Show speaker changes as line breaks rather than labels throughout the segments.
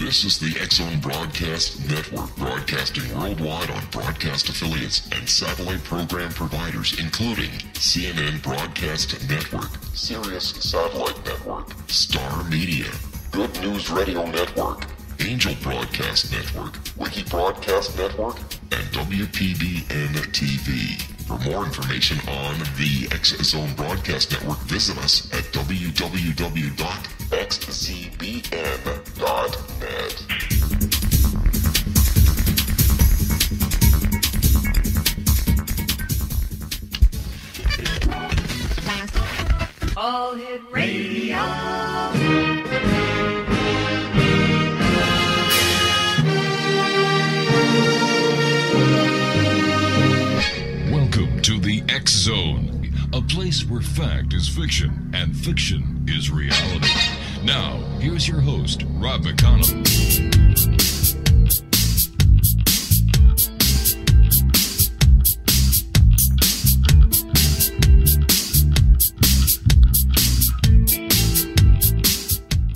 This is the X-Zone Broadcast Network, broadcasting worldwide on broadcast affiliates and satellite program providers, including CNN Broadcast Network, Sirius Satellite Network, Star Media, Good News Radio Network, Angel Broadcast Network, Wiki Broadcast Network, and WPBN TV. For more information on the X-Zone Broadcast Network, visit us at www.xzbn.net.
All Hit Radio.
Welcome to the X-Zone, a place where fact is fiction and fiction is reality. Now, here's your host, Rob McConnell.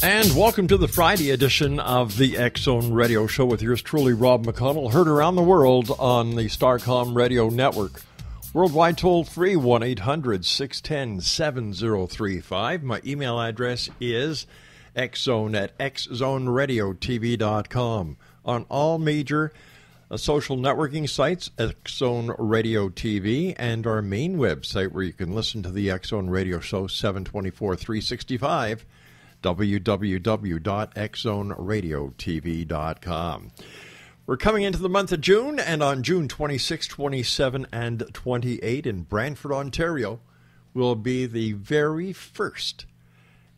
And welcome to the Friday edition of the X-Zone Radio Show with yours truly, Rob McConnell, heard around the world on the Starcom Radio Network. Worldwide toll-free, 1-800-610-7035. My email address is xzone@xzoneradiotv.com. On all major social networking sites, X-Zone Radio TV, and our main website where you can listen to the X-Zone Radio Show 724-365, www.xzoneradiotv.com. We're coming into the month of June, and on June 26, 27, and 28 in Brantford, Ontario, will be the very first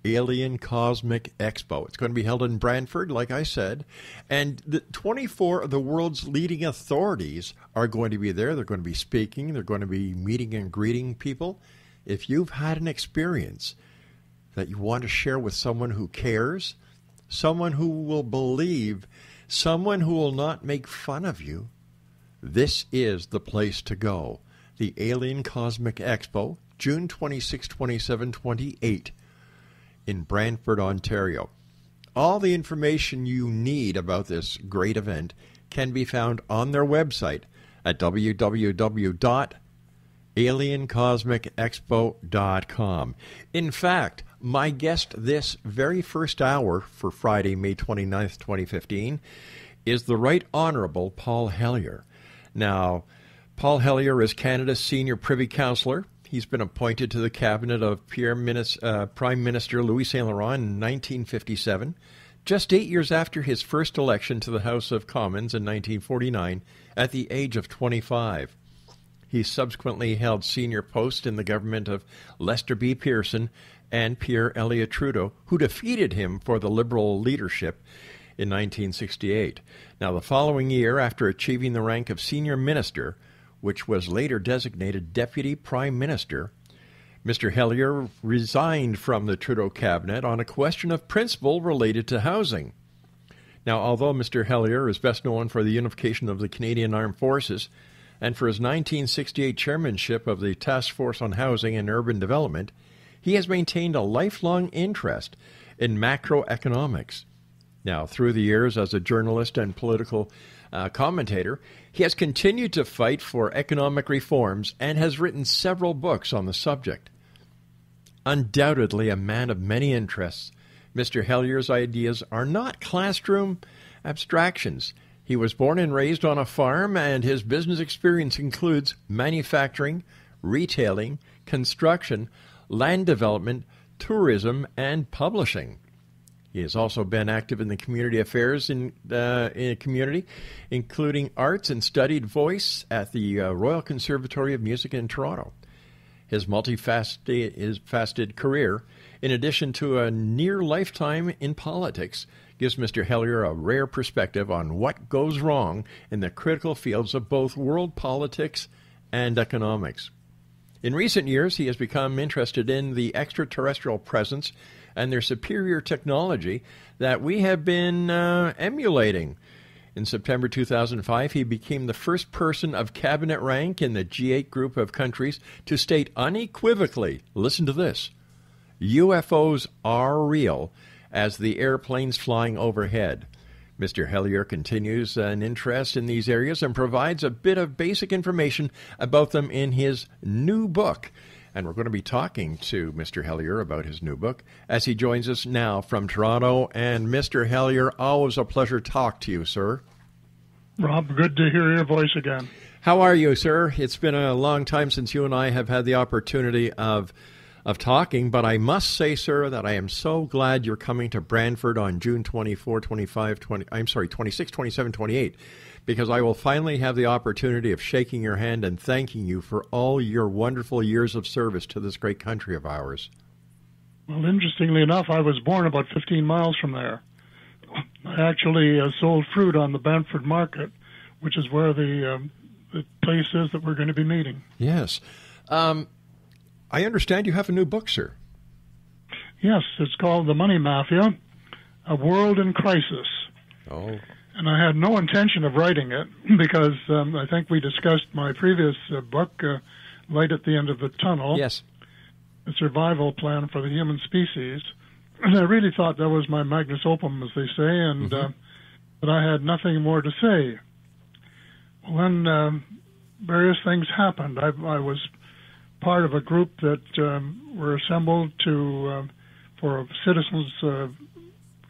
Alien Cosmic Expo. It's going to be held in Brantford, like I said, and 24 of the world's leading authorities are going to be there. They're going to be speaking. They're going to be meeting and greeting people. If you've had an experience that you want to share with someone who cares, someone who will believe, someone who will not make fun of you, this is the place to go. The Alien Cosmic Expo, June 26, 27, 28 in Brantford, Ontario. All the information you need about this great event can be found on their website at www.aliencosmicexpo.com. In fact, my guest this very first hour for Friday, May 29th, 2015, is the Right Honourable Paul HELLYER. Now, Paul HELLYER is Canada's Senior Privy Councillor. He's been appointed to the cabinet of Prime Minister Louis Saint Laurent in 1957, just 8 years after his first election to the House of Commons in 1949 at the age of 25. He subsequently held senior posts in the government of Lester B. Pearson and Pierre Elliott Trudeau, who defeated him for the Liberal leadership in 1968. Now, the following year, after achieving the rank of senior minister, which was later designated deputy prime minister, Mr. HELLYER resigned from the Trudeau cabinet on a question of principle related to housing. Now, although Mr. HELLYER is best known for the unification of the Canadian Armed Forces and for his 1968 chairmanship of the Task Force on Housing and Urban Development, he has maintained a lifelong interest in macroeconomics. Now, through the years as a journalist and political commentator, he has continued to fight for economic reforms and has written several books on the subject. Undoubtedly a man of many interests, Mr. HELLYER's ideas are not classroom abstractions. He was born and raised on a farm, and his business experience includes manufacturing, retailing, construction, land development, tourism, and publishing. He has also been active in the community affairs in a community, including arts and studied voice at the Royal Conservatory of Music in Toronto. His multifaceted career, in addition to a near lifetime in politics, gives Mr. HELLYER a rare perspective on what goes wrong in the critical fields of both world politics and economics. In recent years, he has become interested in the extraterrestrial presence and their superior technology that we have been emulating. In September 2005, he became the first person of cabinet rank in the G8 group of countries to state unequivocally, listen to this, UFOs are real as the airplanes flying overhead. Mr. HELLYER continues an interest in these areas and provides a bit of basic information about them in his new book. And we're going to be talking to Mr. HELLYER about his new book as he joins us now from Toronto. And Mr. HELLYER, always a pleasure to talk to you, sir.
Rob, good to hear your voice again.
How are you, sir? It's been a long time since you and I have had the opportunity of talking, but I must say, sir, that I am so glad you're coming to Brantford on June 24, 25, 26, 27, 28, because I will finally have the opportunity of shaking your hand and thanking you for all your wonderful years of service to this great country of ours.
Well, interestingly enough, I was born about 15 miles from there. I actually sold fruit on the Brantford Market, which is where the place is that we're going to be meeting.
Yes. I understand you have a new book, sir.
Yes, it's called The Money Mafia, A World in Crisis.
Oh.
And I had no intention of writing it because I think we discussed my previous book, Light at the End of the Tunnel.
Yes.
A Survival Plan for the Human Species. And I really thought that was my magnus opum, as they say, and that I had nothing more to say. Well, then various things happened. I was part of a group that were assembled for a citizens'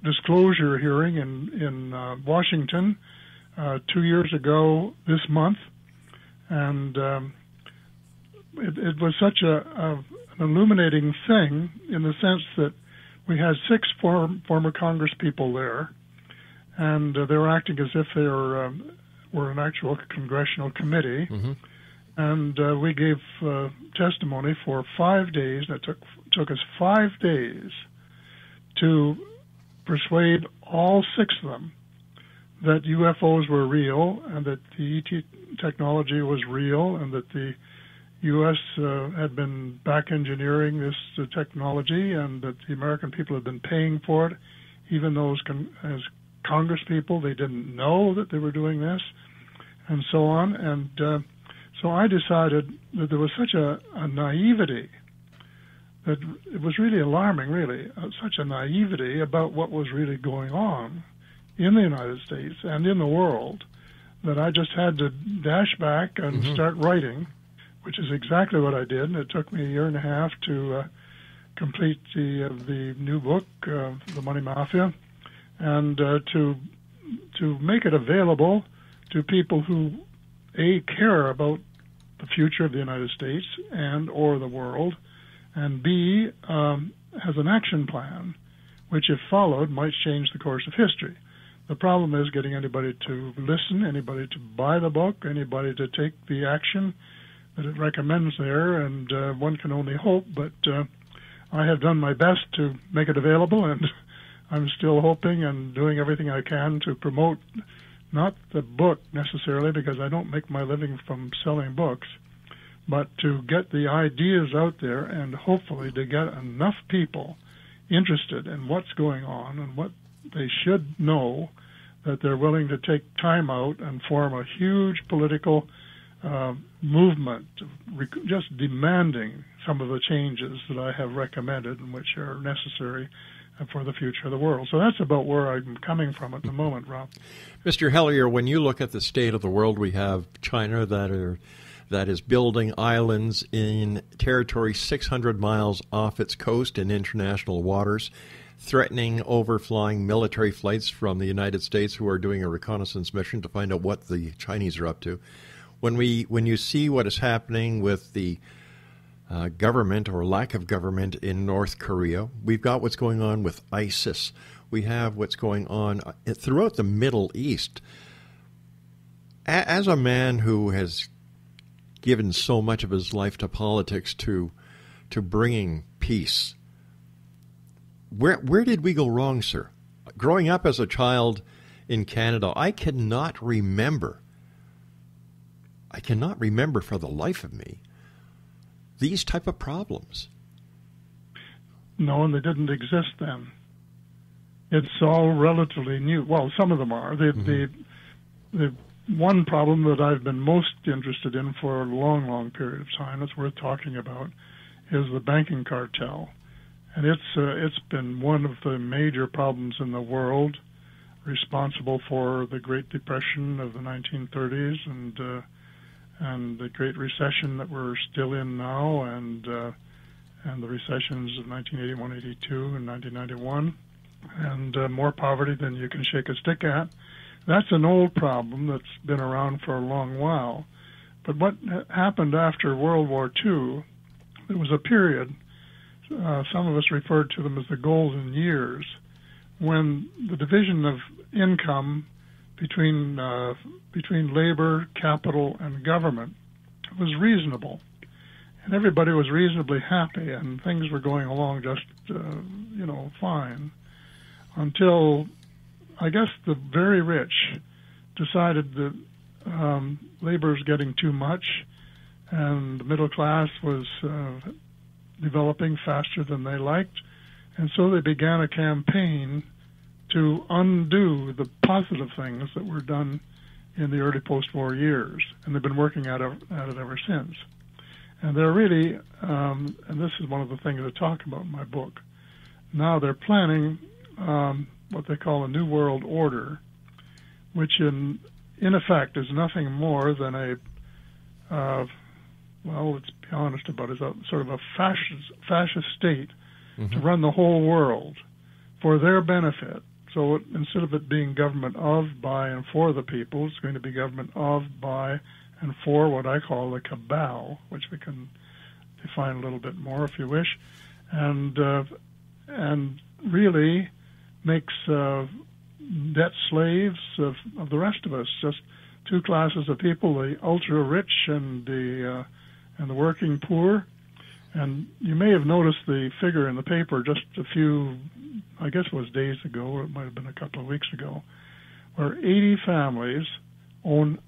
disclosure hearing in Washington 2 years ago this month, and it was such an illuminating thing in the sense that we had 6 former Congress people there, and they were acting as if they were an actual congressional committee. Mm-hmm. And we gave testimony for 5 days. That took us 5 days to persuade all 6 of them that UFOs were real and that the ET technology was real and that the U.S. Had been back engineering this technology and that the American people had been paying for it, even though as Congress people they didn't know that they were doing this, and so on. And so I decided that there was such a naivety that it was really alarming, really, such a naivety about what was really going on in the United States and in the world that I just had to dash back and start writing, which is exactly what I did. And it took me a year and a half to complete the new book, The Money Mafia, and to make it available to people who, A, care about the future of the United States and or the world, and B, has an action plan, which, if followed, might change the course of history. The problem is getting anybody to listen, anybody to buy the book, anybody to take the action that it recommends there, and one can only hope, but I have done my best to make it available, and I'm still hoping and doing everything I can to promote not the book necessarily, because I don't make my living from selling books, but to get the ideas out there and hopefully to get enough people interested in what's going on and what they should know that they're willing to take time out and form a huge political movement, just demanding some of the changes that I have recommended and which are necessary for the future of the world. So that's about where I'm coming from at the moment, Rob.
Mr. HELLYER, when you look at the state of the world, we have China that is building islands in territory 600 miles off its coast in international waters, threatening overflying military flights from the United States who are doing a reconnaissance mission to find out what the Chinese are up to. When you see what is happening with the government or lack of government in North Korea, we've got what's going on with ISIS. We have what's going on throughout the Middle East. As a man who has given so much of his life to politics, to bringing peace, where did we go wrong, sir? Growing up as a child in Canada, I cannot remember for the life of me these type of problems.
No, and they didn't exist then. It's all relatively new. Well, some of them are. The one problem that I've been most interested in for a long, long period of time that's worth talking about is the banking cartel. And it's been one of the major problems in the world responsible for the Great Depression of the 1930s and the Great Recession that we're still in now, and the recessions of 1981, 82, and 1991, and more poverty than you can shake a stick at. That's an old problem that's been around for a long while. But what happened after World War II, there was a period, some of us referred to them as the golden years, when the division of income between labor, capital, and government was reasonable. And everybody was reasonably happy, and things were going along just, fine, until, I guess, the very rich decided that labor is getting too much, and the middle class was developing faster than they liked, and so they began a campaign to undo the positive things that were done in the early post-war years, and they've been working at it ever since. And they're really, and this is one of the things I talk about in my book, now they're planning what they call a New World Order, which in effect is nothing more than let's be honest about it, is sort of a fascist state to run the whole world for their benefit. So instead of it being government of, by, and for the people, it's going to be government of, by, and for what I call the cabal, which we can define a little bit more if you wish, and really makes debt slaves of the rest of us. Just two classes of people: the ultra rich and the working poor. And you may have noticed the figure in the paper just a few, I guess it was days ago, or it might have been a couple of weeks ago, where 80 families own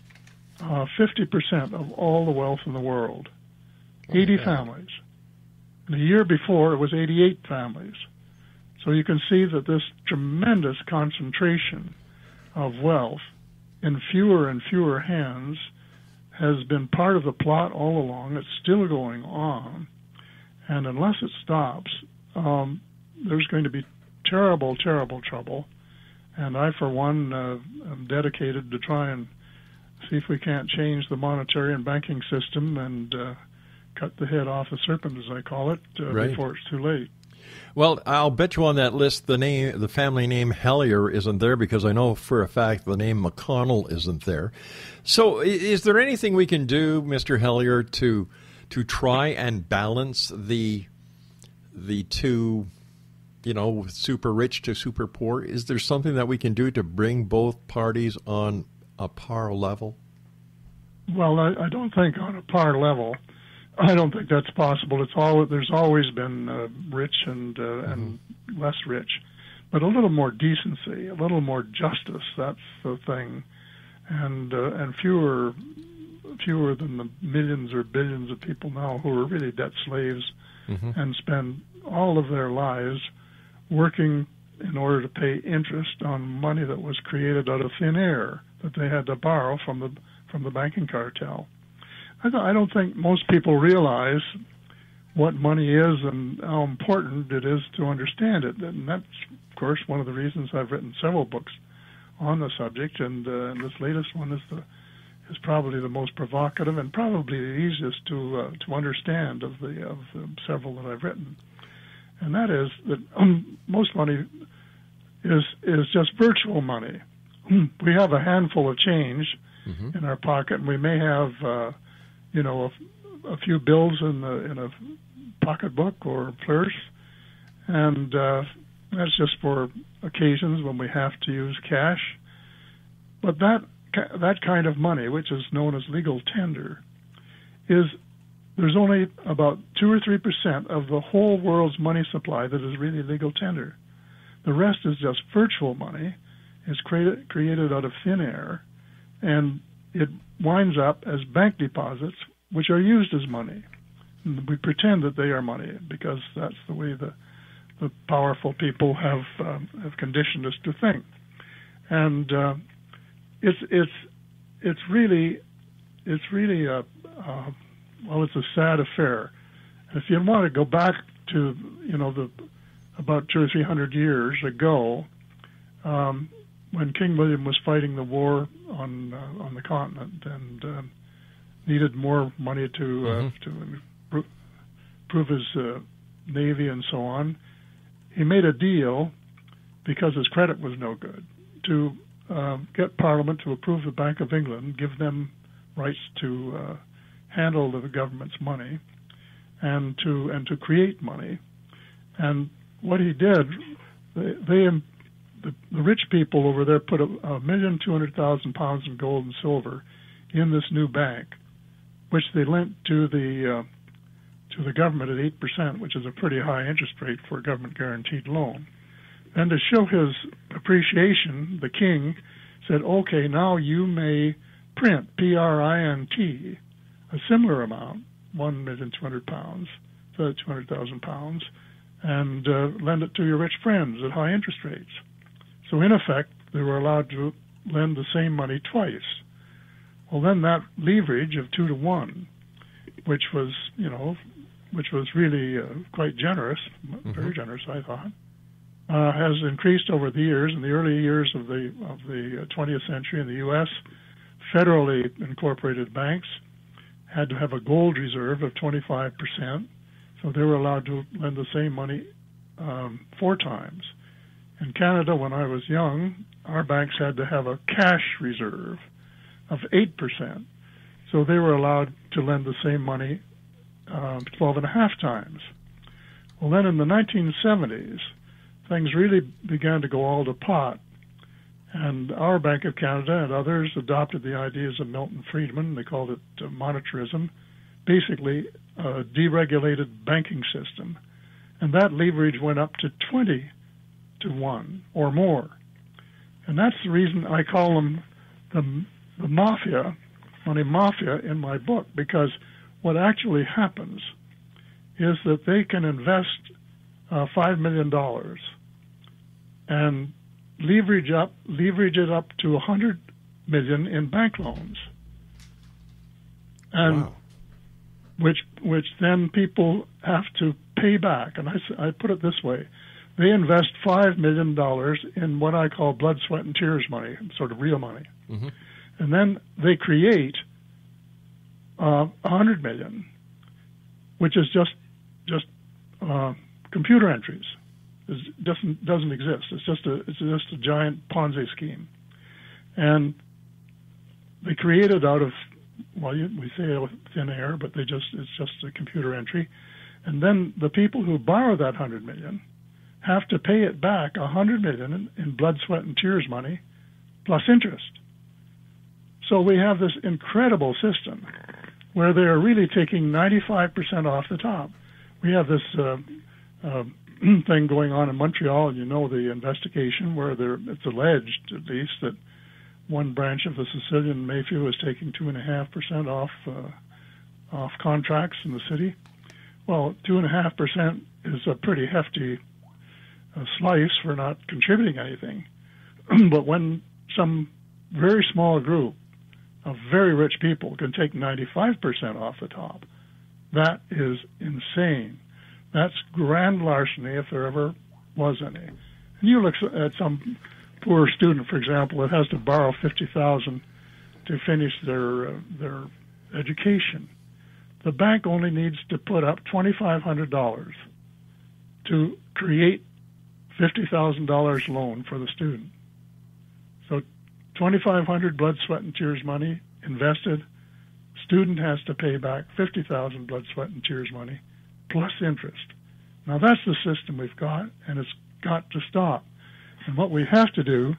50% of all the wealth in the world. 80 families. The year before, it was 88 families. So you can see that this tremendous concentration of wealth in fewer and fewer hands has been part of the plot all along. It's still going on. And unless it stops, there's going to be terrible, terrible trouble. And I, for one, am dedicated to try and see if we can't change the monetary and banking system and cut the head off the serpent, as I call it, before it's too late.
Well, I'll bet you on that list the family name HELLYER isn't there, because I know for a fact the name McConnell isn't there. So is there anything we can do, Mr. HELLYER, to try and balance the two, super rich to super poor? Is there something that we can do to bring both parties on a par level?
Well, I don't think on a par level. I don't think that's possible. There's always been rich and less rich, but a little more decency, a little more justice. That's the thing, and fewer than the millions or billions of people now who are really debt slaves and spend all of their lives working in order to pay interest on money that was created out of thin air that they had to borrow from the banking cartel. I don't think most people realize what money is and how important it is to understand it. And that's, of course, one of the reasons I've written several books on the subject. And this latest one is probably the most provocative and probably the easiest to understand of the several that I've written. And that is that most money is just virtual money. We have a handful of change in our pocket, and we may have a few bills in a pocketbook or purse, and that's just for occasions when we have to use cash. But that kind of money, which is known as legal tender, there's only about 2 or 3% of the whole world's money supply that is really legal tender. The rest is just virtual money. It's created out of thin air, and it winds up as bank deposits, which are used as money. And we pretend that they are money because that's the way the powerful people have conditioned us to think. And it's really it's a sad affair. If you want to go back to about 200 or 300 years ago, when King William was fighting the war on the continent and needed more money to improve his navy and so on, he made a deal, because his credit was no good, to get Parliament to approve the Bank of England, give them rights to handle the government's money, and to create money. And what he did, the rich people over there put £1,200,000 in gold and silver in this new bank, which they lent to the government at 8%, which is a pretty high interest rate for a government guaranteed loan. And to show his appreciation, the king said, "Okay, now you may print, print, a similar amount, £1,200,000, and lend it to your rich friends at high interest rates." So in effect, they were allowed to lend the same money twice. Well, then that leverage of 2 to 1, which was really quite generous, very generous, I thought, has increased over the years. In the early years of the 20th century in the U.S., federally incorporated banks had to have a gold reserve of 25%, so they were allowed to lend the same money 4 times. In Canada, when I was young, our banks had to have a cash reserve of 8%, so they were allowed to lend the same money 12.5 times. Well, then in the 1970s, things really began to go all to pot, and our Bank of Canada and others adopted the ideas of Milton Friedman. They called it monetarism, basically a deregulated banking system, and that leverage went up to 20 to 1 or more. And that's the reason I call them the mafia, money mafia, in my book, because what actually happens is that they can invest $5 million and leverage it up to $100 million in bank loans, and
wow.
which then people have to pay back. And I put it this way: they invest $5 million in what I call blood, sweat, and tears money, sort of real money, and then they create $100 million, which is just computer entries. It doesn't exist. It's just a giant Ponzi scheme, and they create it out of, well, we say out of thin air, but it's just a computer entry, and then the people who borrow that $100 million have to pay it back $100 million in blood, sweat, and tears money plus interest. So we have this incredible system where they're really taking 95% off the top. We have this thing going on in Montreal, and the investigation where it's alleged, at least, that one branch of the Sicilian mafia was taking 2.5% off contracts in the city. Well, 2.5% is a pretty hefty slice for not contributing anything. But when some very small group of very rich people can take 95% off the top, that is insane. That's grand larceny, if there ever was any. And you look at some poor student, for example, that has to borrow $50,000 to finish their education. The bank only needs to put up $2,500 to create $50,000 loan for the student. So $2,500 blood, sweat, and tears money invested. Student has to pay back $50,000 blood, sweat, and tears money plus interest. Now that's the system we've got, and it's got to stop. And what we have to do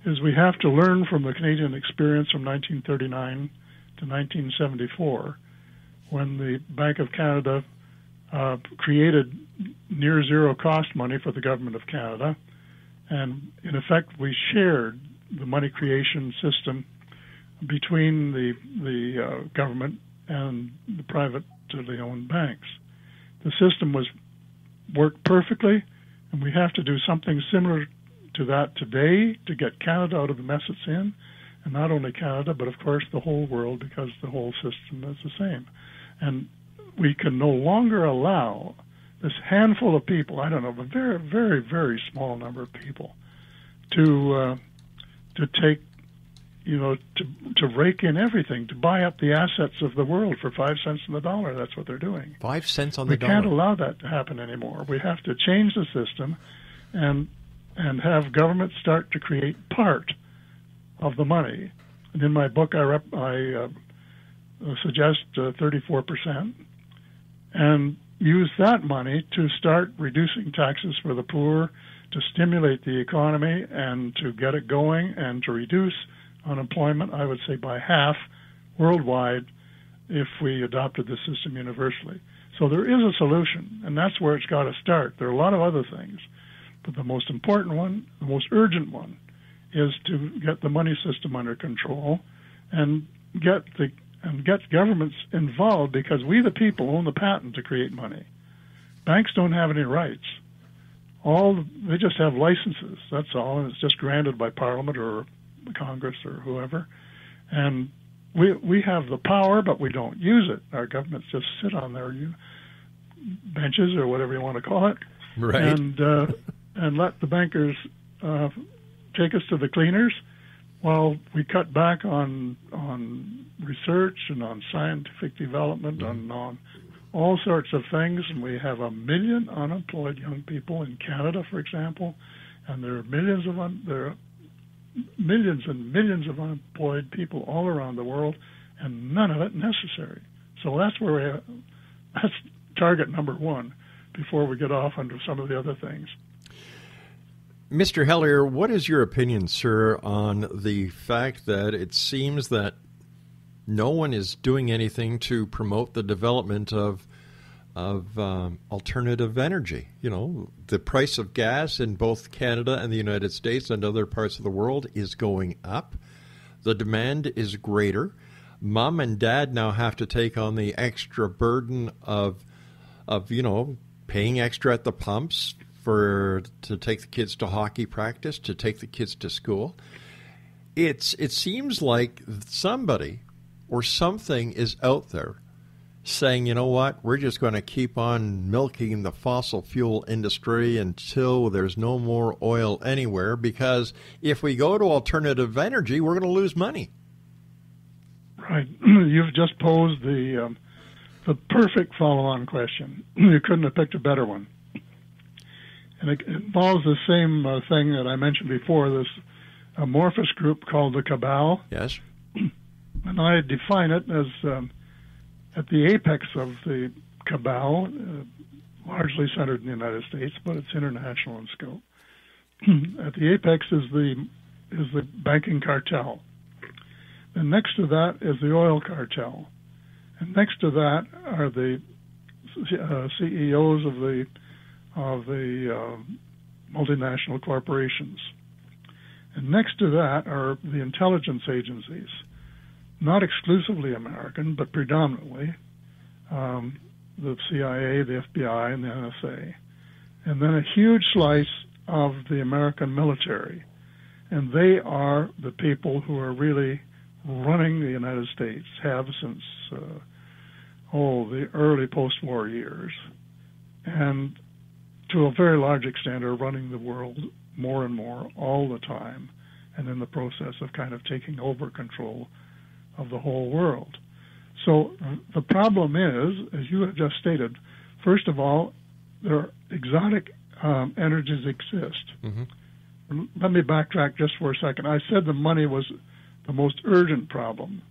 is we have to learn from the Canadian experience from 1939 to 1974, when the Bank of Canada created near zero cost money for the Government of Canada, and in effect we shared the money creation system between the government and the privately owned banks. The system worked perfectly, and we have to do something similar to that today to get Canada out of the mess it's in, and not only Canada, but of course the whole world, because the whole system is the same. And we can no longer allow this handful of people, I don't know, a very, very, very small number of people, to to take, to rake in everything, to buy up the assets of the world for 5 cents on the dollar. That's what they're doing.
5 cents on the dollar.
We can't allow that to happen anymore. We have to change the system and have government start to create part of the money. And in my book, I suggest 34%, and use that money to start reducing taxes for the poor, to stimulate the economy and to get it going, and to reduce unemployment, I would say, by half worldwide if we adopted the system universally. So there is a solution, and that's where it's got to start. There are a lot of other things, but the most important one, the most urgent one, is to get the money system under control and get governments involved, because we, the people, own the patent to create money. Banks don't have any rights. They just have licenses, that's all, and it's just granted by Parliament or Congress or whoever. And we have the power, but we don't use it. Our governments just sit on their benches, or whatever you want to call it,
right,
and let the bankers take us to the cleaners, while we cut back on research and on scientific development, and on all sorts of things. And we have 1 million unemployed young people in Canada, for example, and there are millions and millions of unemployed people all around the world, and none of it necessary. So that's where that's target number one before we get off onto some of the other things.
Mr. Hellyer, what is your opinion, sir, on the fact that it seems that no one is doing anything to promote the development of alternative energy? The price of gas in both Canada and the United States and other parts of the world is going up. The demand is greater. Mom and dad now have to take on the extra burden of paying extra at the pumps to take the kids to hockey practice, to take the kids to school. It seems like somebody or something is out there saying, you know what, we're just going to keep on milking the fossil fuel industry until there's no more oil anywhere, because if we go to alternative energy, we're going to lose money. Right.
You've just posed the perfect follow-on question. You couldn't have picked a better one. And it involves the same thing that I mentioned before, this amorphous group called the cabal.
Yes.
And I define it as at the apex of the cabal, largely centered in the United States, but it's international in scope. At the apex is the banking cartel. And next to that is the oil cartel. And next to that are the CEOs of the multinational corporations. And next to that are the intelligence agencies, not exclusively American, but predominantly the CIA, the FBI, and the NSA. And then a huge slice of the American military. And they are the people who are really running the United States, have since, the early post-war years. And to a very large extent are running the world more and more all the time, and in the process of kind of taking over control of the whole world. So the problem is, as you have just stated, first of all, there are exotic energies exist. Mm-hmm. Let me backtrack just for a second. I said the money was the most urgent problem.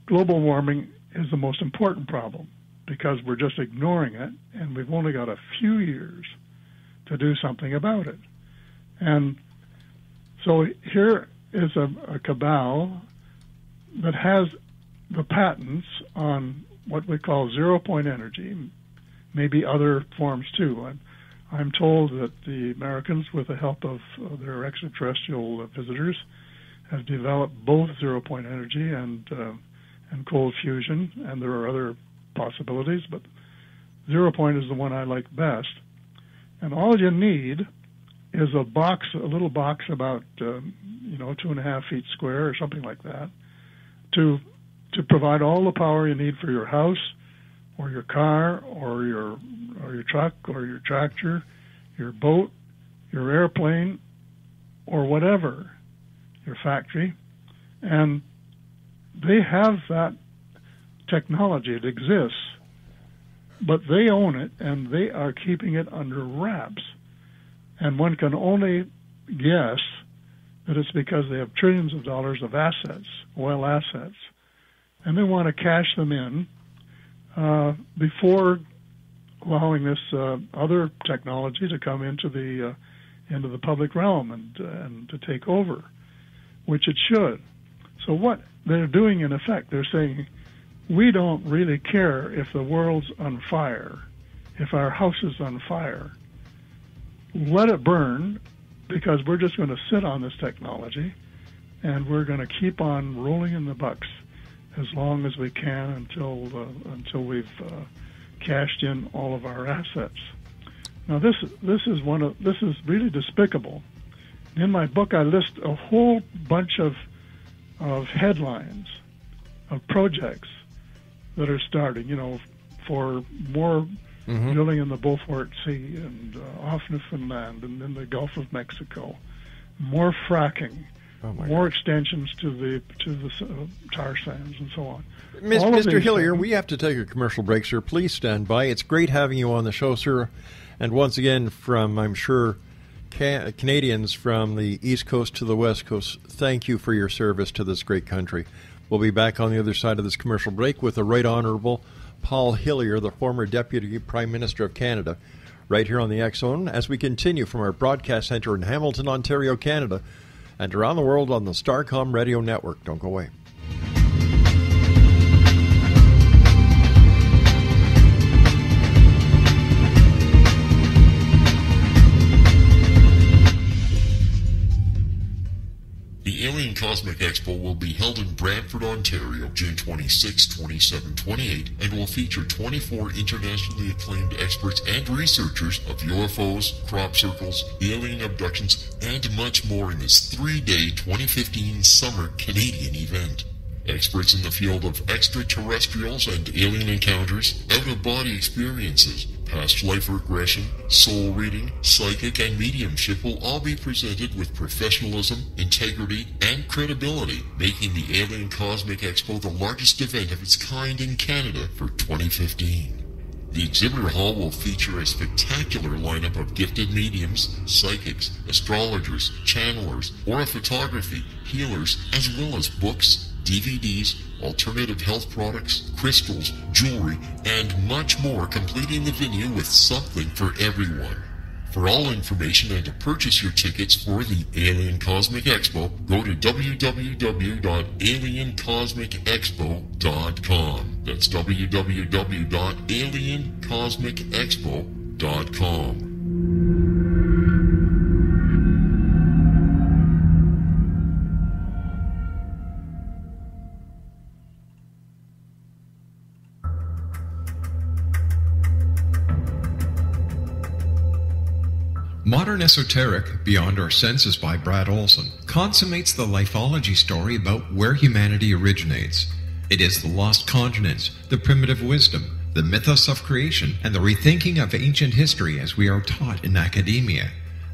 Global warming is the most important problem because we're just ignoring it, and we've only got a few years to do something about it. And so here is a cabal that has the patents on what we call zero-point energy, maybe other forms too. I'm told that the Americans, with the help of their extraterrestrial visitors, have developed both zero-point energy and cold fusion, and there are other possibilities, but zero-point is the one I like best. And all you need is a little box about 2.5 feet square or something like that, to provide all the power you need for your house, or your car, or your truck, or your tractor, your boat, your airplane, or whatever. their factory, and they have that technology. It exists, but they own it, and they are keeping it under wraps. And one can only guess that it's because they have trillions of dollars of assets, oil assets, and they want to cash them in before allowing this other technology to come into the public realm and to take over, which it should. So what they're doing, in effect, they're saying, we don't really care if the world's on fire, if our house is on fire. Let it burn, because we're just going to sit on this technology, and we're going to keep on rolling in the bucks as long as we can until we've cashed in all of our assets. Now, this is really despicable. In my book, I list a whole bunch of headlines of projects that are starting, for more drilling in the Beaufort Sea and off Newfoundland and in the Gulf of Mexico, more fracking, more extensions to the tar sands and so on.
Mr. Hillyer, we have to take a commercial break, sir. Please stand by. It's great having you on the show, sir. And once again, from, I'm sure, Canadians from the East Coast to the West Coast, thank you for your service to this great country. We'll be back on the other side of this commercial break with the Right Honourable Paul Hillyer, the former Deputy Prime Minister of Canada, right here on the X-Zone, as we continue from our broadcast centre in Hamilton, Ontario, Canada, and around the world on the Starcom Radio Network. Don't go away.
The Alien Cosmic Expo will be held in Brantford, Ontario, June 26, 27, 28, and will feature 24 internationally acclaimed experts and researchers of UFOs, crop circles, alien abductions, and much more in this 3-day 2015 summer Canadian event. Experts in the field of extraterrestrials and alien encounters, out-of-body experiences, past life regression, soul reading, psychic, and mediumship will all be presented with professionalism, integrity, and credibility, making the Alien Cosmic Expo the largest event of its kind in Canada for 2015. The exhibitor hall will feature a spectacular lineup of gifted mediums, psychics, astrologers, channelers, aura photography, healers, as well as books, DVDs, alternative health products, crystals, jewelry, and much more, completing the venue with something for everyone. For all information and to purchase your tickets for the Alien Cosmic Expo, go to www.aliencosmicexpo.com. That's www.aliencosmicexpo.com.
Modern Esoteric, Beyond Our Senses by Brad Olson, consummates the lifology story about where humanity originates. It is the lost continents, the primitive wisdom, the mythos of creation, and the rethinking of ancient history as we are taught in academia.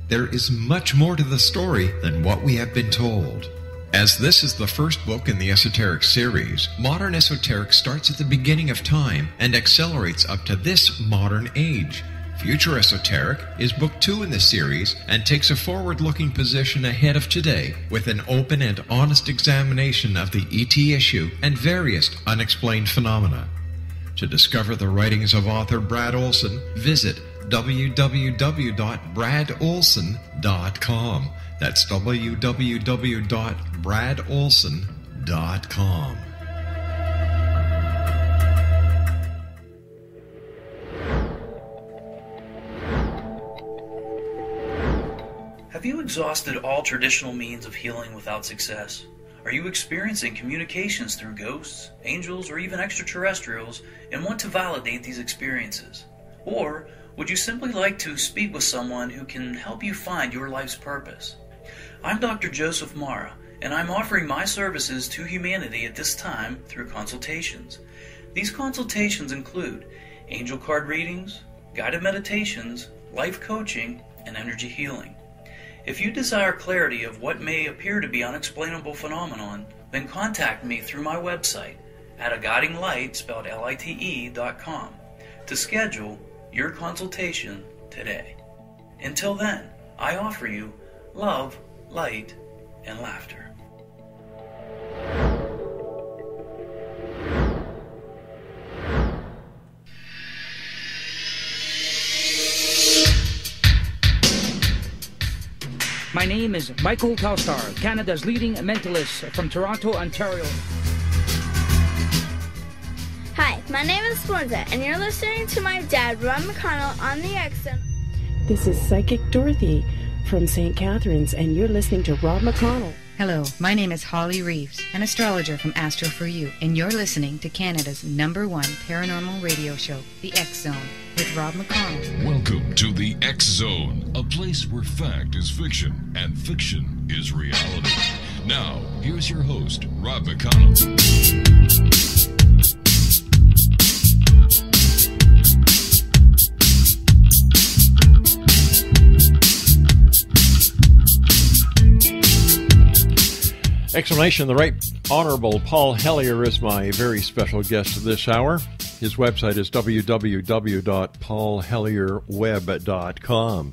There is much more to the story than what we have been told. As this is the first book in the Esoteric series, Modern Esoteric starts at the beginning of time and accelerates up to this modern age. Future Esoteric is book 2 in the series and takes a forward-looking position ahead of today with an open and honest examination of the ET issue and various unexplained phenomena. To discover the writings of author Brad Olson, visit www.bradolson.com. That's www.bradolson.com.
Have you exhausted all traditional means of healing without success? Are you experiencing communications through ghosts, angels, or even extraterrestrials and want to validate these experiences? Or would you simply like to speak with someone who can help you find your life's purpose? I'm Dr. Joseph Mara, and I'm offering my services to humanity at this time through consultations. These consultations include angel card readings, guided meditations, life coaching, and energy healing. If you desire clarity of what may appear to be unexplainable phenomenon, then contact me through my website at aguidinglight, spelled lite.com, to schedule your consultation today. Until then, I offer you love, light, and laughter.
My name is Michael Telstar, Canada's leading mentalist from Toronto, Ontario.
Hi, my name is Splenda, and you're listening to my dad, Ron McConnell, on the X-Zone.
This is Psychic Dorothy from St. Catharines, and you're listening to Rob McConnell.
Hello, my name is Holly Reeves, an astrologer from Astro For You, and you're listening to Canada's #1 paranormal radio show, The X-Zone, with Rob McConnell.
Welcome to The X-Zone, a place where fact is fiction and fiction is reality. Now, here's your host, Rob McConnell.
Explanation: the Right Honorable Paul HELLYER is my very special guest this hour. His website is www.paulhellierweb.com.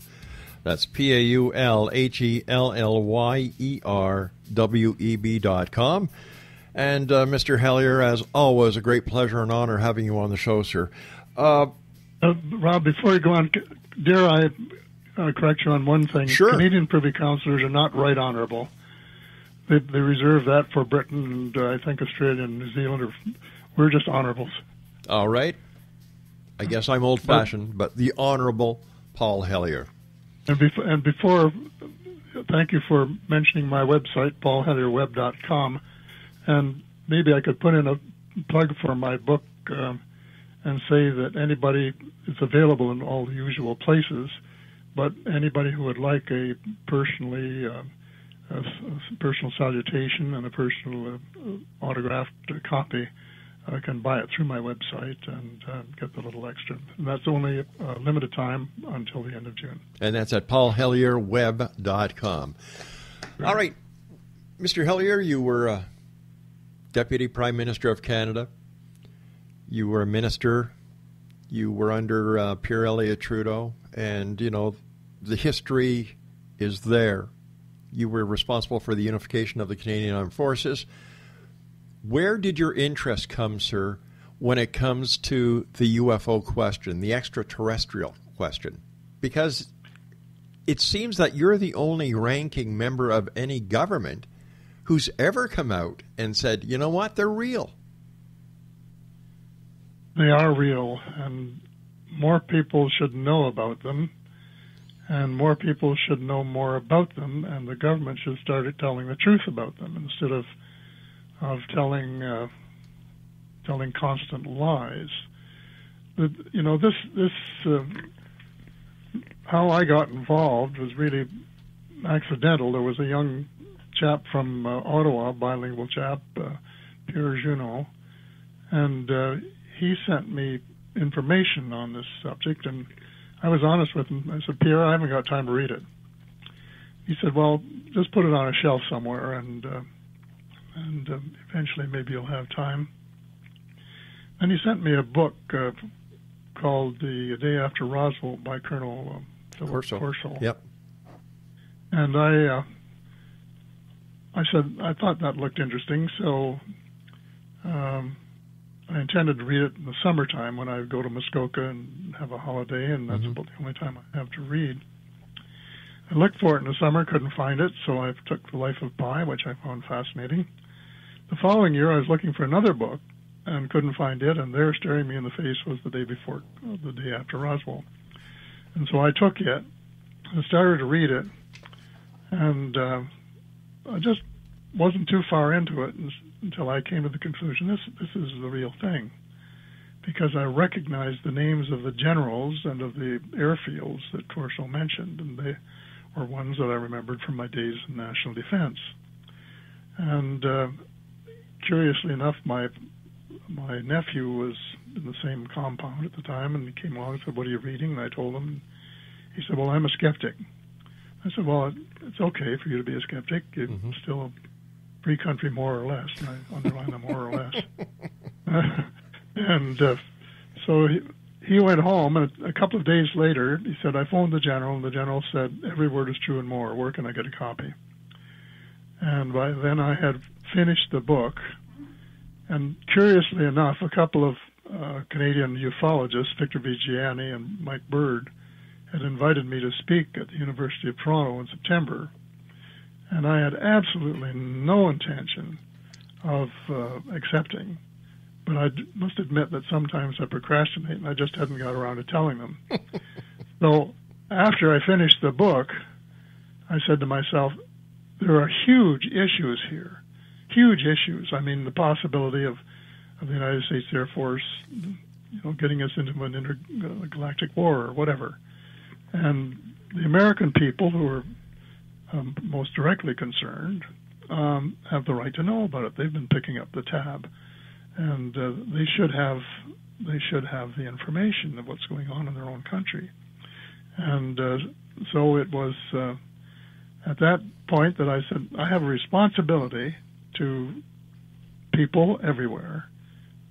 That's PAULHELLYERWEB.com. And Mr. HELLYER, as always, a great pleasure and honor having you on the show, sir.
Rob, before you go on, dare I correct you on one thing?
Sure.
Canadian Privy Councillors are not right honourable. They reserve that for Britain, and I think Australia and New Zealand we're just honorables.
All right. I guess I'm old-fashioned, but the Honorable Paul HELLYER.
And before, thank you for mentioning my website, paulhellierweb.com, and maybe I could put in a plug for my book and say that anybody, it's available in all the usual places, but anybody who would like a personal salutation and a personal autographed copy can buy it through my website and get the little extra. And that's only a limited time until the end of June.
And that's at paulhellierweb.com.
Right.
All right. Mr. HELLYER, you were Deputy Prime Minister of Canada. You were a minister. You were under Pierre Elliott Trudeau. And, you know, the history is there. You were responsible for the unification of the Canadian Armed Forces. Where did your interest come, sir, when it comes to the UFO question, the extraterrestrial question? Because it seems that you're the only ranking member of any government who's ever come out and said, you know what, they're real.
They are real, and more people should know about them. And more people should know more about them, and the government should start telling the truth about them instead of telling constant lies. You know, this how I got involved was really accidental. There was a young chap from Ottawa, bilingual chap, Pierre Junot, and he sent me information on this subject, and I was honest with him. I said, Pierre, I haven't got time to read it. He said, well, just put it on a shelf somewhere, and eventually maybe you'll have time. And he sent me a book called The Day After Roswell by Colonel Corso.
Yep.
And I said, I thought that looked interesting, so I intended to read it in the summertime when I go to Muskoka and have a holiday, and that's about the only time I have to read. I looked for it in the summer, couldn't find it, so I took The Life of Pi, which I found fascinating. The following year, I was looking for another book and couldn't find it, and there, staring me in the face, was The Day After Roswell. And so I took it and started to read it, and I just wasn't too far into it until I came to the conclusion this is the real thing, because I recognized the names of the generals and of the airfields that Corso mentioned, and they were ones that I remembered from my days in national defense. And curiously enough, my nephew was in the same compound at the time, and he came along and said, what are you reading? And I told him. He said, well, I'm a skeptic. I said, well, it's okay for you to be a skeptic. You're still a free country, more or less. And I underline the more or less. So he went home, and a couple of days later, he said, I phoned the general, and the general said, every word is true and more. Where can I get a copy? And by then I had finished the book. And curiously enough, a couple of Canadian ufologists, Victor Vigiani and Mike Bird, had invited me to speak at the University of Toronto in September. And I had absolutely no intention of accepting. But I must admit that sometimes I procrastinate, and I just hadn't got around to telling them. So after I finished the book, I said to myself, there are huge issues here, huge issues. I mean, the possibility of the United States Air Force, getting us into an intergalactic war or whatever. And the American people who are most directly concerned have the right to know about it. They've been picking up the tab. And they should have the information of what's going on in their own country. And so it was at that point that I said, I have a responsibility to people everywhere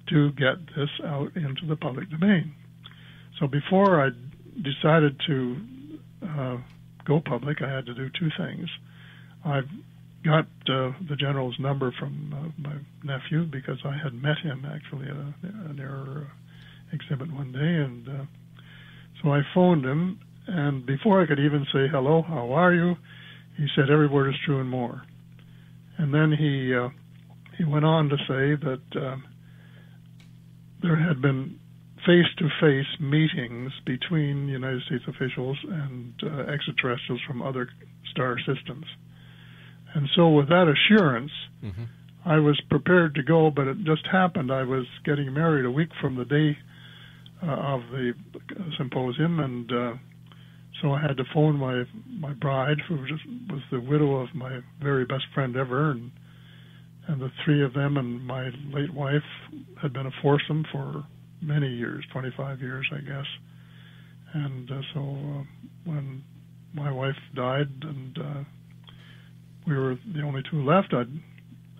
to get this out into the public domain. So before I decided to go public, I had to do two things. I've got the general's number from my nephew because I had met him actually at an air exhibit one day, and so I phoned him, and before I could even say hello, how are you, he said every word is true and more. And then he went on to say that there had been face-to-face meetings between United States officials and extraterrestrials from other star systems. And so with that assurance, I was prepared to go, but it just happened. I was getting married a week from the day of the symposium, and so I had to phone my bride, who was the widow of my very best friend ever, and the three of them and my late wife had been a foursome for many years, 25 years, I guess. And so when my wife died and we were the only two left, I'd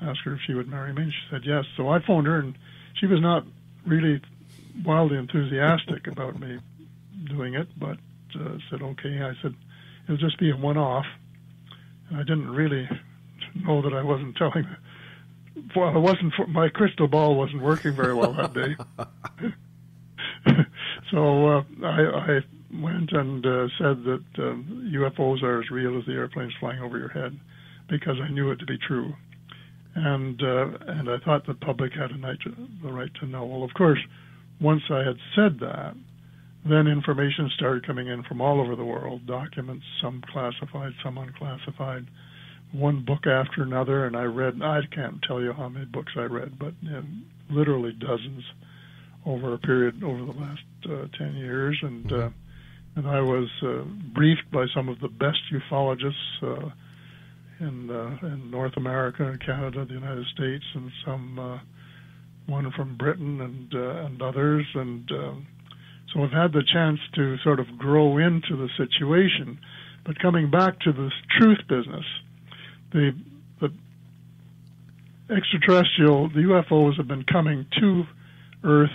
asked her if she would marry me, and she said yes. So I phoned her, and she was not really wildly enthusiastic about me doing it, but said okay. I said it'll just be a one-off, and I didn't really know that I wasn't telling. Well, it wasn't. My crystal ball wasn't working very well that day. So I went and said that UFOs are as real as the airplanes flying over your head, because I knew it to be true, and I thought the public had the right to know. Well, of course, once I had said that, then information started coming in from all over the world, documents, some classified, some unclassified, one book after another, and I can't tell you how many books I read, but literally dozens over a period over the last 10 years, and I was briefed by some of the best ufologists in North America and Canada, the United States, and one from Britain and others, and so I've had the chance to sort of grow into the situation. But coming back to this truth business, the extraterrestrial, the UFOs have been coming to Earth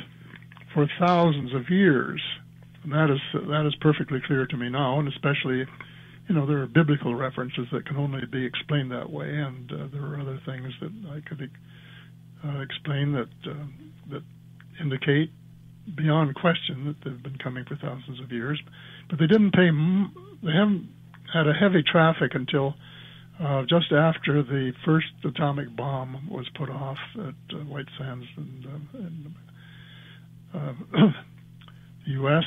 for thousands of years, and that is perfectly clear to me now, and especially, there are biblical references that can only be explained that way, and there are other things that I could explain that indicate beyond question that they've been coming for thousands of years, but they haven't had a heavy traffic until just after the first atomic bomb was put off at White Sands in the U.S.,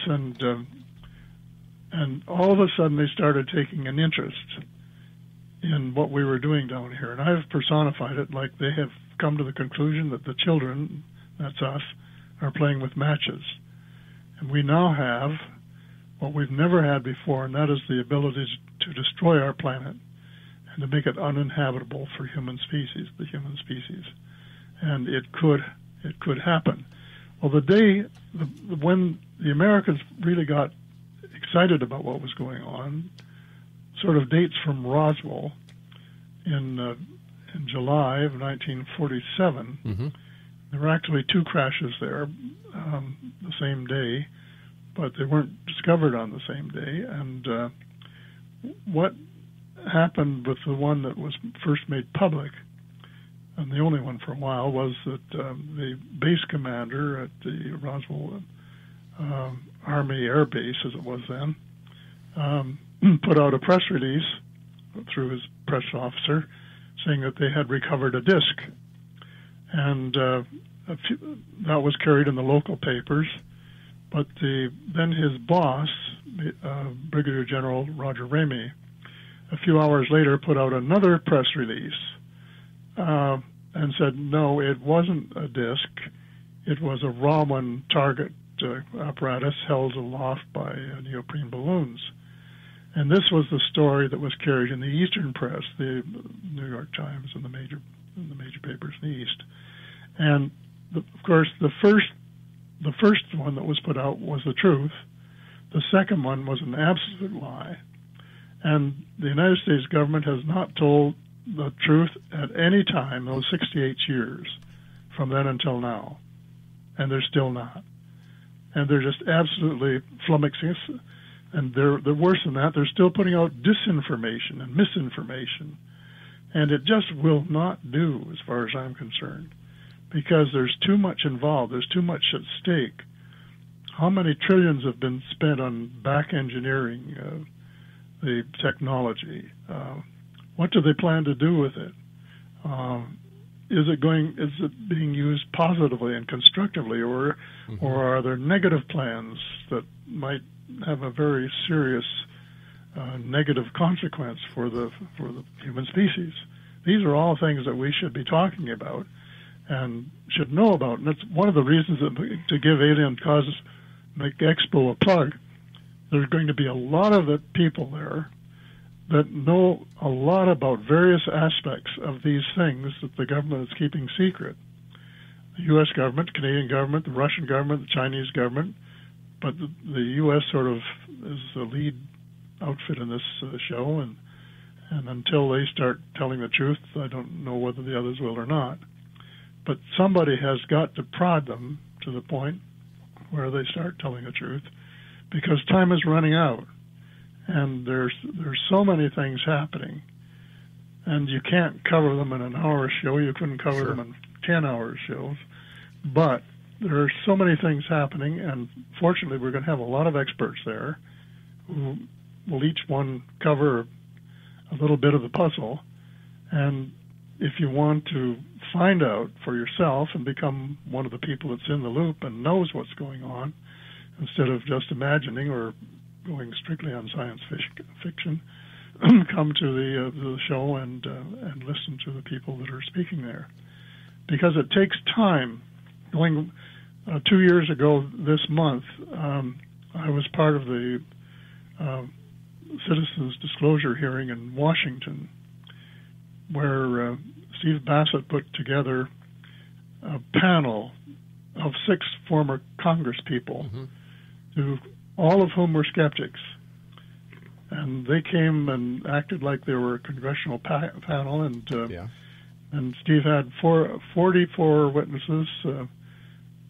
and all of a sudden they started taking an interest in what we were doing down here. And I've personified it like they have come to the conclusion that the children, that's us, are playing with matches. And we now have what we've never had before, and that is the ability to destroy our planet and to make it uninhabitable for the human species. And it could happen. Well, the day when the Americans really got excited about what was going on, sort of dates from Roswell in July of 1947.
Mm-hmm.
There were actually 2 crashes there the same day, but they weren't discovered on the same day. And what happened with the one that was first made public, and the only one for a while, was that the base commander at the Roswell Army Air Base, as it was then, put out a press release through his press officer saying that they had recovered a disc. And that was carried in the local papers. But then his boss, Brigadier General Roger Ramey, a few hours later put out another press release and said, no, it wasn't a disc. It was a Raman target apparatus held aloft by neoprene balloons. And this was the story that was carried in the Eastern press, the New York Times and the major papers in the East. And of course, the first one that was put out was the truth. The second one was an absolute lie. And the United States government has not told the truth at any time those 68 years from then until now. And they're still not. And they're just absolutely flummoxing us. And they're worse than that. They're still putting out disinformation and misinformation. And it just will not do, as far as I'm concerned, because there's too much involved. There's too much at stake. How many trillions have been spent on back engineering the technology? What do they plan to do with it? Is it being used positively and constructively, or are there negative plans that might have a very serious negative consequence for the human species? These are all things that we should be talking about and should know about. And that's one of the reasons that, to give Alien Causes Make Expo a plug, there's going to be a lot of the people there that know a lot about various aspects of these things that the government is keeping secret. The U.S. government, Canadian government, the Russian government, the Chinese government, but the U.S. sort of is the lead outfit in this show, and until they start telling the truth, I don't know whether the others will or not. But somebody has got to prod them to the point where they start telling the truth, because time is running out, and there's so many things happening, and you can't cover them in an hour show. You couldn't cover them in 10-hour shows, but there are so many things happening, and fortunately we're going to have a lot of experts there who will each one cover a little bit of the puzzle. And if you want to find out for yourself and become one of the people that's in the loop and knows what's going on, instead of just imagining or going strictly on science fiction, come to the show and listen to the people that are speaking there, because it takes time. Going 2 years ago this month, I was part of the Citizens Disclosure hearing in Washington, where Steve Bassett put together a panel of 6 former Congress people, all of whom were skeptics. And they came and acted like they were a congressional panel, and Steve had 44 witnesses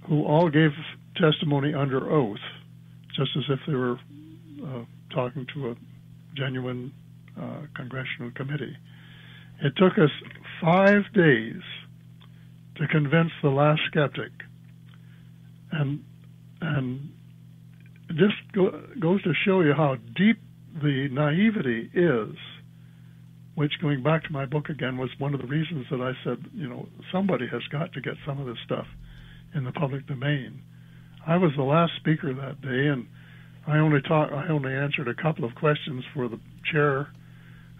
who all gave testimony under oath, just as if they were talking to a genuine congressional committee. It took us 5 days to convince the last skeptic, and it just goes to show you how deep the naivety is, which, going back to my book again, was one of the reasons that I said, somebody has got to get some of this stuff in the public domain. I was the last speaker that day, and I only answered a couple of questions for the chair,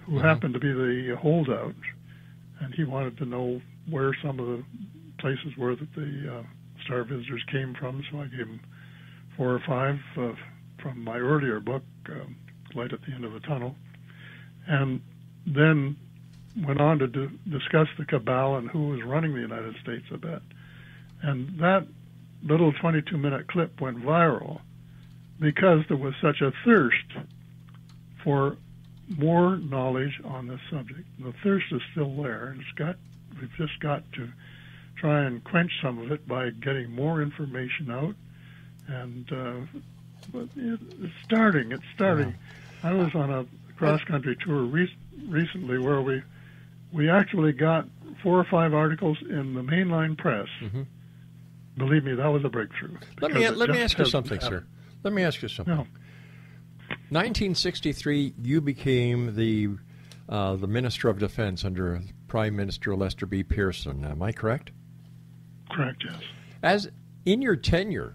who happened to be the holdout, and he wanted to know where some of the places were that the star visitors came from, so I gave him 4 or 5 from my earlier book, Light at the End of the Tunnel, and then went on to discuss the cabal and who was running the United States a bit. And that little 22-minute clip went viral because there was such a thirst for more knowledge on this subject. The thirst is still there, and we've just got to try and quench some of it by getting more information out. And but it's starting.
Yeah.
I was on a cross-country tour recently where we actually got 4 or 5 articles in the mainline press.
Mm-hmm.
Believe me, that was a breakthrough.
Let me ask you something, sir. Let me ask you something.
No.
1963, you became the Minister of Defense under Prime Minister Lester B. Pearson. Am I correct?
Correct, yes.
As in your tenure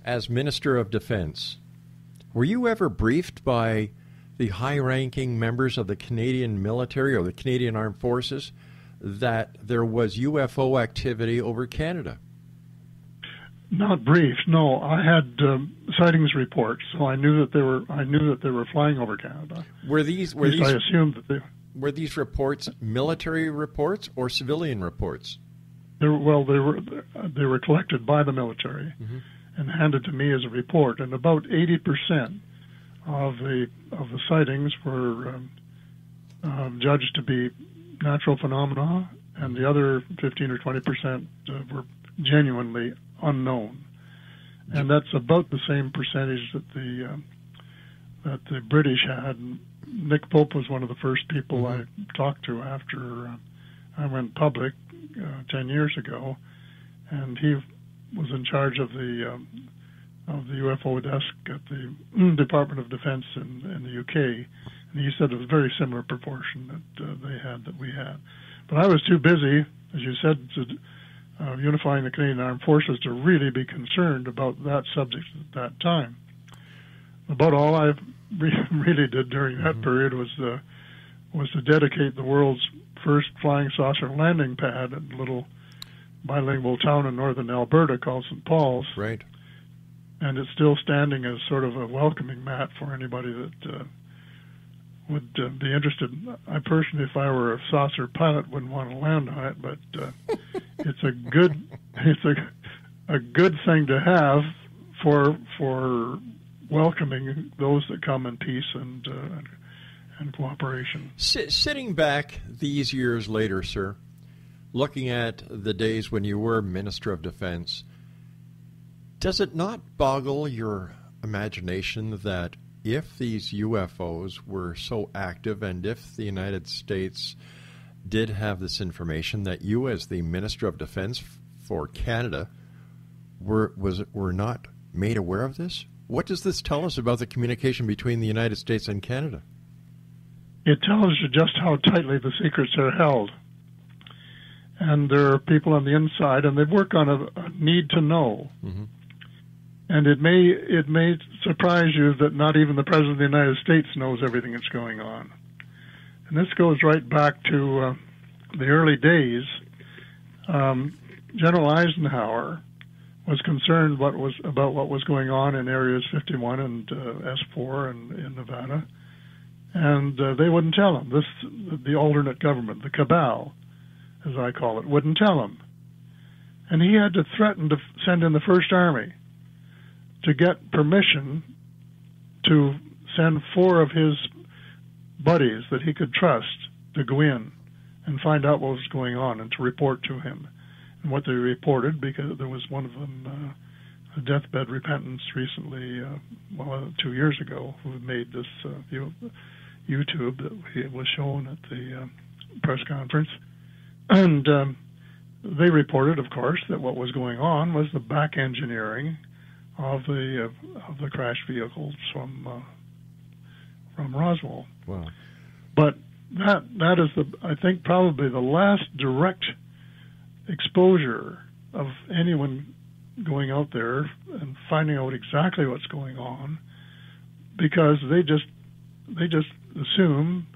as Minister of Defense, were you ever briefed by the high-ranking members of the Canadian military or the Canadian Armed Forces that there was UFO activity over Canada?
Not briefed. No, I had sightings reports, so I knew that they were flying over Canada.
Were these
I assumed that they
were these reports military reports or civilian reports?
they were collected by the military and handed to me as a report, and about 80% of the sightings were judged to be natural phenomena, and the other 15 or 20% were genuinely unknown. And that's about the same percentage that the British had. Nick Pope was one of the first people I talked to after I went public 10 years ago, and he was in charge of the UFO desk at the Department of Defense in the UK, and he said it was a very similar proportion that they had that we had. But I was too busy, as you said, to unifying the Canadian Armed Forces to really be concerned about that subject at that time. About all I really did during that period was to dedicate the world's first flying saucer landing pad at a little bilingual town in northern Alberta called St. Paul's.
Right.
And it's still standing as sort of a welcoming mat for anybody that would be interested. I personally, if I were a saucer pilot, wouldn't want to land on it, but it's a good thing to have for welcoming those that come in peace and cooperation.
Sitting back these years later, sir, looking at the days when you were Minister of Defense, does it not boggle your imagination that if these UFOs were so active and if the United States did have this information, that you as the Minister of Defense for Canada were not made aware of this? What does this tell us about the communication between the United States and Canada?
It tells you just how tightly the secrets are held. And there are people on the inside, and they work on a need to know. Mm-hmm. And it may surprise you that not even the President of the United States knows everything that's going on. And this goes right back to the early days. General Eisenhower was concerned about what was going on in Areas 51 and S4 and in Nevada, and they wouldn't tell him. The alternate government, the cabal, as I call it, wouldn't tell him. And he had to threaten to send in the First Army to get permission to send 4 of his buddies that he could trust to go in and find out what was going on and to report to him. And what they reported, because there was one of them, a deathbed repentance recently, 2 years ago, who made this YouTube that was shown at the press conference. And they reported, of course, that what was going on was the back engineering of the crashed vehicles from Roswell.
Wow!
But that is I think probably the last direct exposure of anyone going out there and finding out exactly what's going on, because they just assume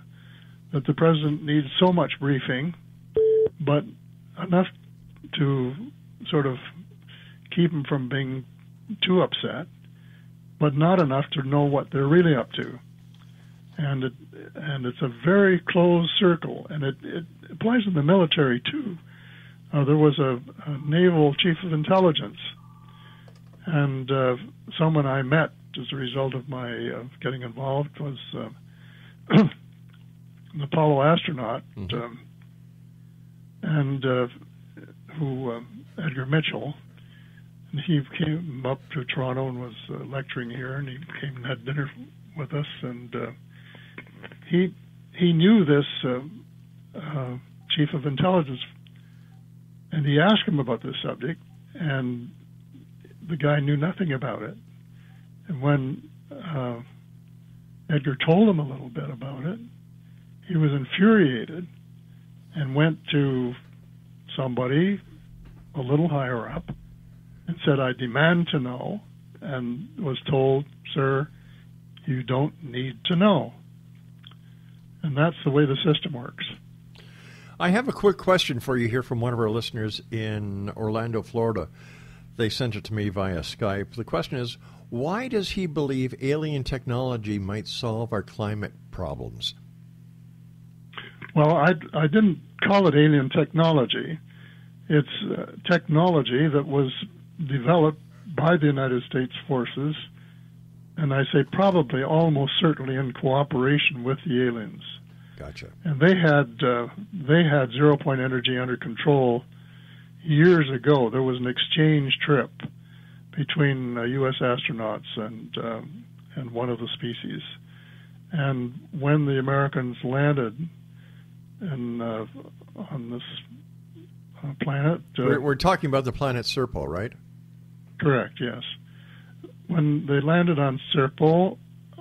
that the president needs so much briefing, but enough to sort of keep him from being too upset, but not enough to know what they're really up to. And it's a very closed circle, and it applies in the military too. There was a naval chief of intelligence, and someone I met as a result of my getting involved was an Apollo astronaut, Edgar Mitchell, and he came up to Toronto and was lecturing here, and he came and had dinner with us, and he knew this chief of intelligence, and he asked him about this subject, and the guy knew nothing about it. And when Edgar told him a little bit about it, he was infuriated and went to somebody a little higher up and said, "I demand to know," and was told, "Sir, you don't need to know." And that's the way the system works.
I have a quick question for you here from one of our listeners in Orlando, Florida. They sent it to me via Skype. The question is, why does he believe alien technology might solve our climate problems?
Well, I didn't call it alien technology. It's technology that was developed by the United States forces, and I say probably almost certainly in cooperation with the aliens.
Gotcha.
And they had zero-point energy under control years ago. There was an exchange trip between U.S. astronauts and one of the species. And when the Americans landed on this planet...
we're talking about the planet Serpo, right?
Correct, yes. When they landed on Serpo,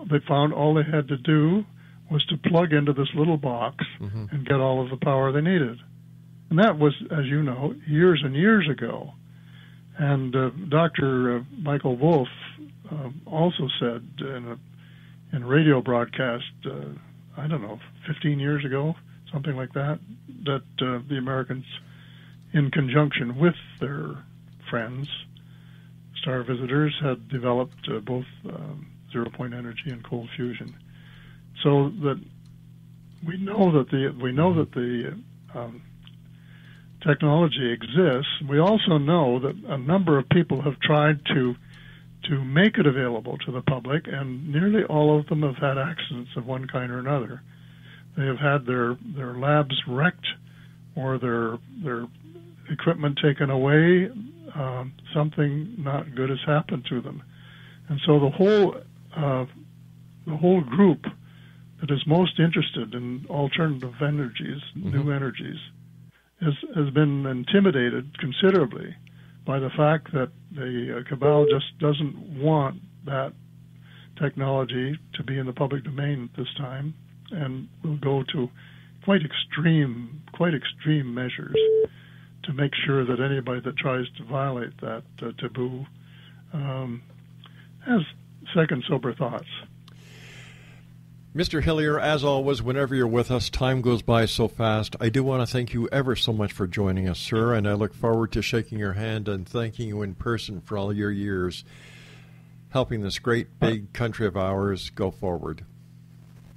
they found all they had to do was to plug into this little box and get all of the power they needed. And that was, as you know, years and years ago. And Dr. Michael Wolff also said in a radio broadcast, 15 years ago, something like that, that the Americans, in conjunction with their friends, star visitors, had developed both zero-point energy and cold fusion. So that we know that the technology exists. We also know that a number of people have tried to make it available to the public, and nearly all of them have had accidents of one kind or another. They have had their labs wrecked or their equipment taken away. Something not good has happened to them, and so the whole group that is most interested in alternative energies, new energies, has been intimidated considerably by the fact that the cabal just doesn't want that technology to be in the public domain at this time, and will go to quite extreme measures to make sure that anybody that tries to violate that taboo has second sober thoughts.
Mr. Hellyer, as always, whenever you're with us, time goes by so fast. I do want to thank you ever so much for joining us, sir, and I look forward to shaking your hand and thanking you in person for all your years helping this great big country of ours go forward.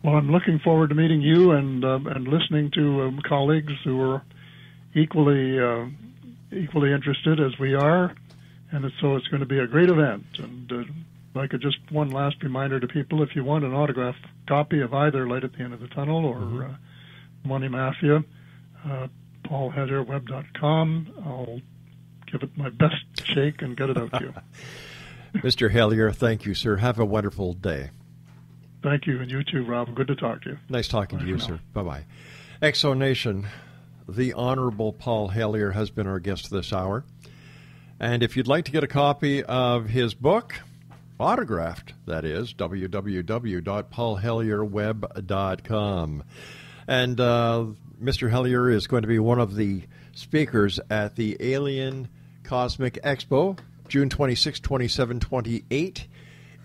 Well, I'm looking forward to meeting you and listening to colleagues who are equally interested as we are, and so it's going to be a great event. And like just one last reminder to people, if you want an autographed copy of either Light at the End of the Tunnel or Money Mafia, paulhellyer.web.com. I'll give it my best shake and get it out to you.
Mr. Hellyer, thank you, sir. Have a wonderful day.
Thank you, and you too, Rob. Good to talk to you.
Nice talking to you, sir. Bye-bye. Exo Nation, the Honorable Paul Hellyer has been our guest this hour. And if you'd like to get a copy of his book, autographed, that is, www.paulhellyerweb.com. And Mr. Hellyer is going to be one of the speakers at the Alien Cosmic Expo, June 26, 27, 28,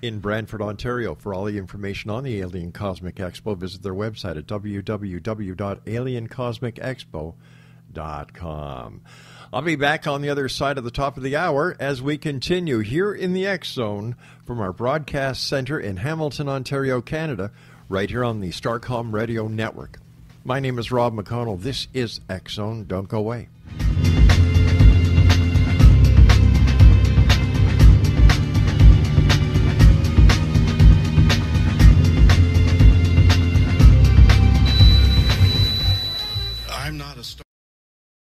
in Brantford, Ontario. For all the information on the Alien Cosmic Expo, visit their website at www.aliencosmicexpo.com. I'll be back on the other side of the top of the hour as we continue here in the X Zone from our broadcast center in Hamilton, Ontario, Canada, right here on the Starcom Radio Network. My name is Rob McConnell. This is X Zone. Don't go away.
not a star.